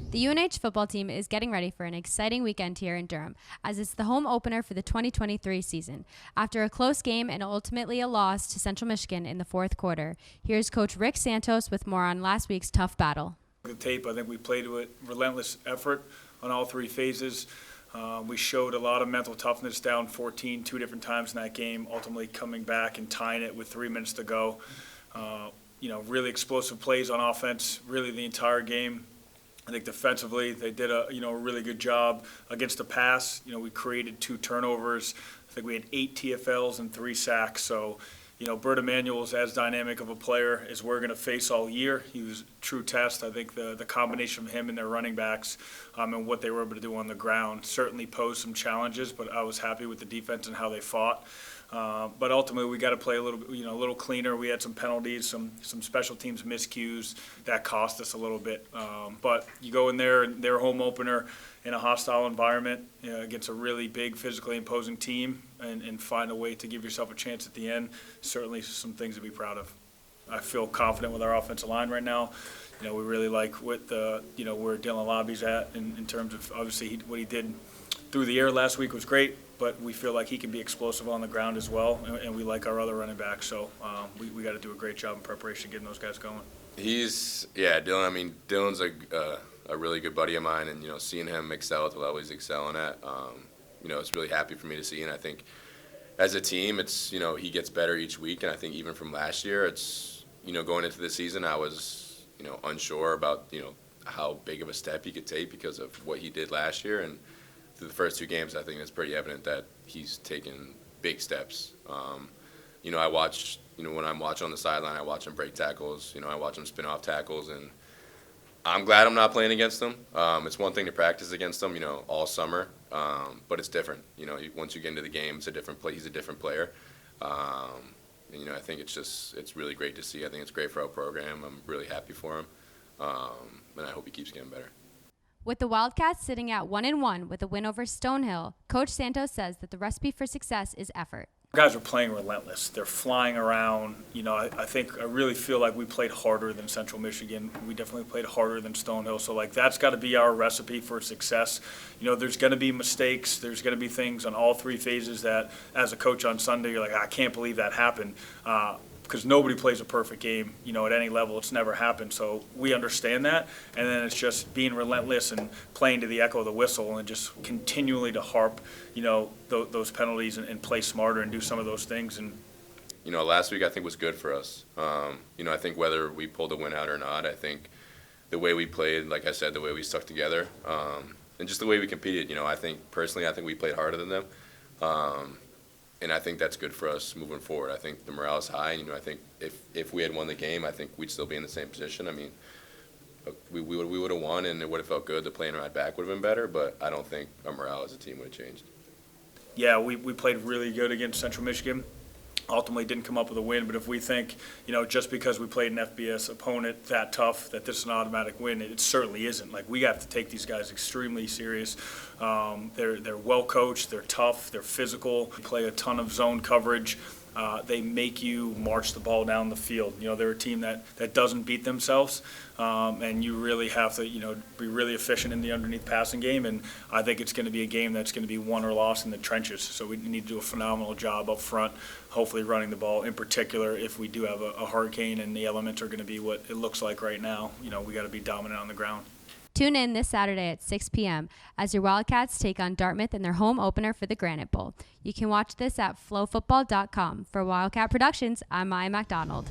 The UNH football team is getting ready for an exciting weekend here in Durham, as it's the home opener for the 2023 season. After a close game and ultimately a loss to Central Michigan in the fourth quarter, here's Coach Rick Santos with more on last week's tough battle. The tape, I think we played with relentless effort on all three phases. We showed a lot of mental toughness, down 14 two different times in that game, ultimately coming back and tying it with 3 minutes to go. Really explosive plays on offense, really the entire game. I think defensively they did a really good job against the pass. We created 2 turnovers. I think we had 8 TFLs and 3 sacks. So, Bert Emanuel is as dynamic of a player as we're going to face all year. He was a true test. I think the combination of him and their running backs and what they were able to do on the ground certainly posed some challenges, but I was happy with the defense and how they fought. But ultimately, we got to play a little cleaner. We had some penalties, some special teams miscues that cost us a little bit. But you go in there and their home opener in a hostile environment against a really big, physically imposing team, and find a way to give yourself a chance at the end. Certainly, some things to be proud of. I feel confident with our offensive line right now. We really like what where Dylan Lobby's at in terms of obviously what he did through the air last week was great. But we feel like he can be explosive on the ground as well, and we like our other running backs. So we got to do a great job in preparation getting those guys going. Dylan. I mean, Dylan's a really good buddy of mine, and seeing him excel at the level he's excelling at, it's really happy for me to see. And I think as a team, it's he gets better each week. And I think even from last year, it's going into the season, I was unsure about how big of a step he could take because of what he did last year. And through the first 2 games, I think it's pretty evident that he's taken big steps. I watch, when I'm watching on the sideline, I watch him break tackles. I watch him spin off tackles, and I'm glad I'm not playing against him. It's one thing to practice against him, all summer, but it's different. Once you get into the game, it's a different play. He's a different player. I think it's really great to see. I think it's great for our program. I'm really happy for him, and I hope he keeps getting better. With the Wildcats sitting at 1-1 with a win over Stonehill, Coach Santos says that the recipe for success is effort. Guys are playing relentless. They're flying around. I really feel like we played harder than Central Michigan. We definitely played harder than Stonehill. So, that's got to be our recipe for success. There's going to be mistakes. There's going to be things on all 3 phases that, as a coach on Sunday, you're like, I can't believe that happened. Because nobody plays a perfect game, at any level. It's never happened. So we understand that. And then it's just being relentless and playing to the echo of the whistle and just continually to harp, those penalties and play smarter and do some of those things. And last week I think was good for us. I think whether we pulled a win out or not, I think the way we played, like I said, the way we stuck together, and just the way we competed, I think we played harder than them. And I think that's good for us moving forward. I think the morale is high. I think if we had won the game, I think we'd still be in the same position. I mean, we would have won, and it would have felt good. The plane ride back would have been better, but I don't think our morale as a team would have changed. Yeah, we played really good against Central Michigan. Ultimately didn't come up with a win, but if we think, just because we played an FBS opponent that tough, that this is an automatic win, it certainly isn't. We have to take these guys extremely serious. They're well coached, they're tough, they're physical, they play a ton of zone coverage. They make you march the ball down the field. They're a team that doesn't beat themselves, and you really have to, be really efficient in the underneath passing game. And I think it's going to be a game that's going to be won or lost in the trenches. So we need to do a phenomenal job up front, hopefully running the ball. In particular, if we do have a hurricane and the elements are going to be what it looks like right now, we got to be dominant on the ground. Tune in this Saturday at 6 p.m. as your Wildcats take on Dartmouth in their home opener for the Granite Bowl. You can watch this at flowfootball.com. For Wildcat Productions, I'm Maya MacDonald.